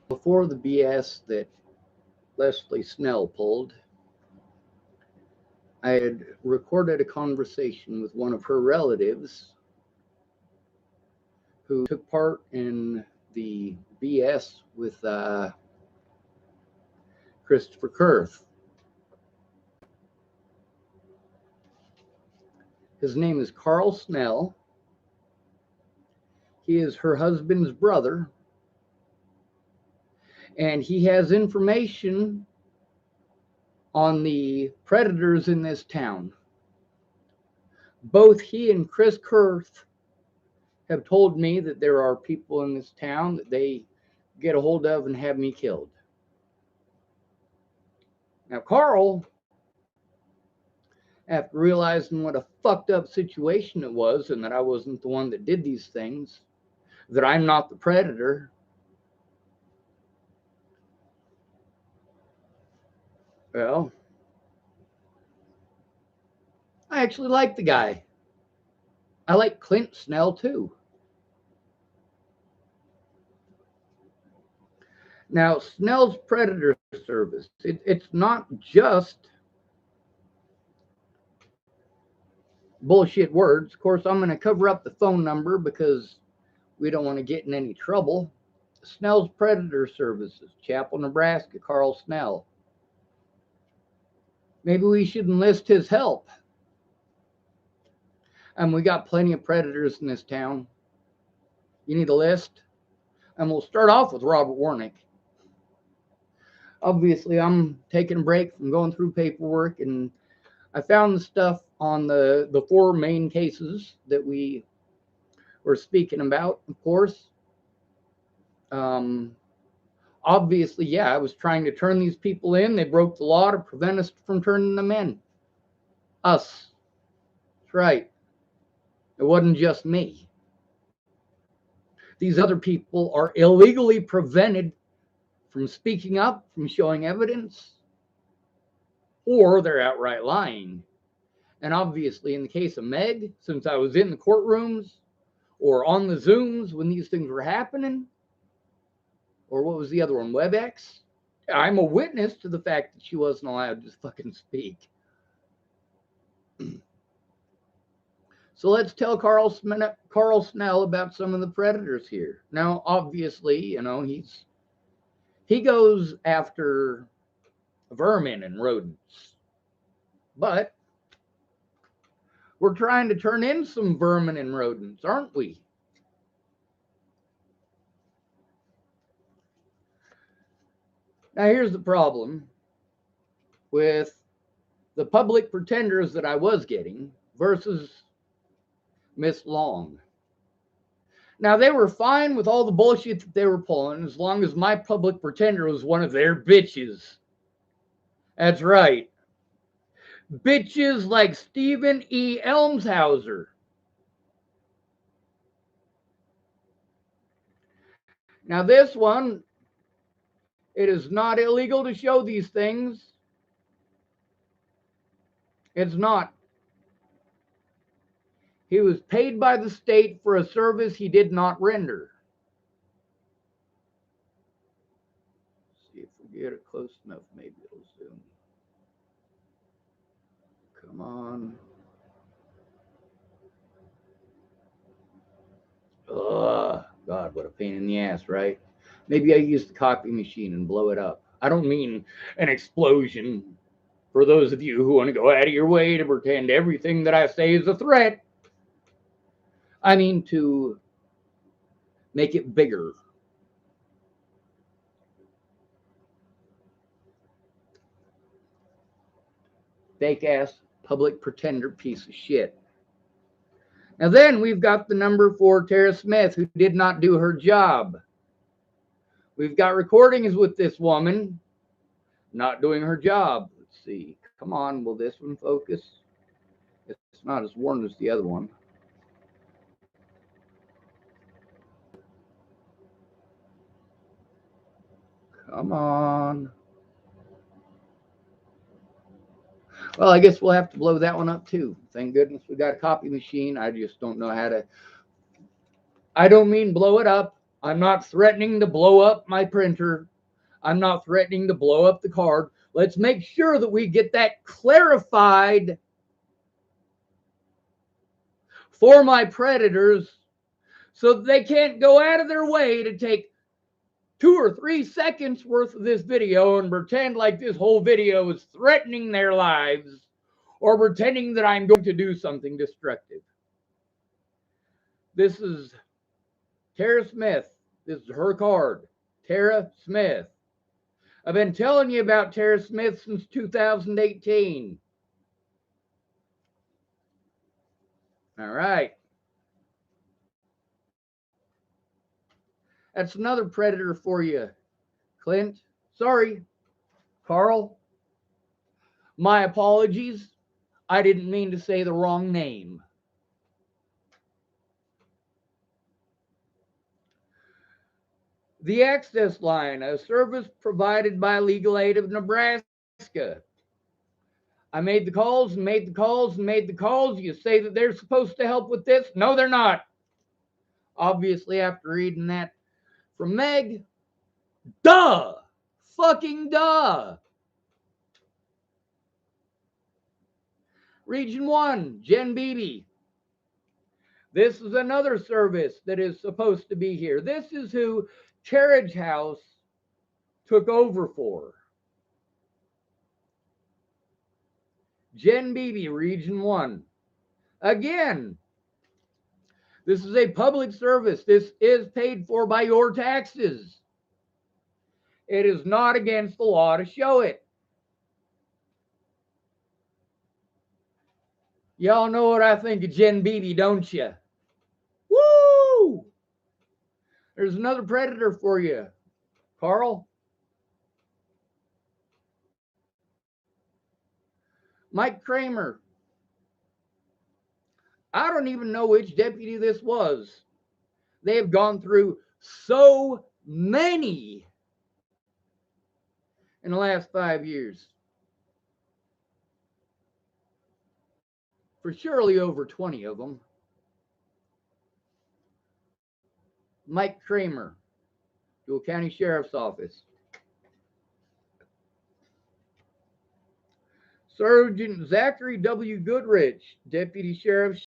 before the BS that Leslie Snell pulled, I had recorded a conversation with one of her relatives who took part in the BS with Christopher Kurth. His name is Carl Snell. He is her husband's brother, and he has information on the predators in this town. Both he and Chris Kurth have told me that there are people in this town that they get a hold of and have me killed. Now, Carl, after realizing what a fucked up situation it was and that I wasn't the one that did these things, that I'm not the predator, well, I actually like the guy. I like Clint Snell too. Now, Snell's Predator Service, it's not just bullshit words. Of course, I'm going to cover up the phone number because we don't want to get in any trouble. Snell's Predator Services, Chapel, Nebraska, Carl Snell. Maybe we should enlist his help. And we got plenty of predators in this town. You need a list? And we'll start off with Robert Warnick. Obviously, I'm taking a break from going through paperwork, and I found the stuff on the four main cases that we were speaking about, of course. Obviously, yeah, I was trying to turn these people in. They broke the law to prevent us from turning them in. Us. That's right. It wasn't just me. These other people are illegally prevented from speaking up, from showing evidence, or they're outright lying. And obviously, in the case of Meg, since I was in the courtrooms or on the Zooms when these things were happening, or what was the other one, WebEx, I'm a witness to the fact that she wasn't allowed to fucking speak. So let's tell Carl Snell about some of the predators here. Now, obviously, you know, he goes after vermin and rodents. But we're trying to turn in some vermin and rodents, aren't we? Now, here's the problem with the public pretenders that I was getting versus Miss Long. Now, they were fine with all the bullshit that they were pulling as long as my public pretender was one of their bitches. That's right. Bitches like Stephen E. Elmshauser. Now, this one, it is not illegal to show these things. It's not. He was paid by the state for a service he did not render. Let's see if we get it close enough, maybe it'll zoom. Come on. Ugh, God, what a pain in the ass, right? Maybe I use the copy machine and blow it up. I don't mean an explosion. For those of you who want to go out of your way to pretend everything that I say is a threat, I mean to make it bigger. Fake ass public pretender piece of shit. Now then we've got the number for Tara Smith, who did not do her job. We've got recordings with this woman not doing her job. Let's see. Come on, will this one focus? It's not as warm as the other one. Come on. Well, I guess we'll have to blow that one up too. Thank goodness we got a copy machine. I just don't know how to. I don't mean blow it up. I'm not threatening to blow up my printer. I'm not threatening to blow up the card. Let's make sure that we get that clarified for my predators so that they can't go out of their way to take 2 or 3 seconds worth of this video and pretend like this whole video is threatening their lives or pretending that I'm going to do something destructive. This is Tara Smith. This is her card, Tara Smith. I've been telling you about Tara Smith since 2018. All right. That's another predator for you, Clint. Sorry, Carl. My apologies. I didn't mean to say the wrong name. The Access Line, a service provided by Legal Aid of Nebraska. I made the calls and made the calls and made the calls. You say that they're supposed to help with this? No, they're not. Obviously, after reading that from Meg, duh! Fucking duh! Region 1, Jen Beebe. This is another service that is supposed to be here. This is who Carriage House took over for. Jen Beebe, Region 1. Again, this is a public service. This is paid for by your taxes. It is not against the law to show it. Y'all know what I think of Jen Beebe, don't you? Woo! There's another predator for you, Carl. Mike Kramer. I don't even know which deputy this was. They have gone through so many in the last 5 years. For surely over 20 of them. Mike Kramer, Jewell County Sheriff's Office. Sergeant Zachary W. Goodrich, Deputy Sheriff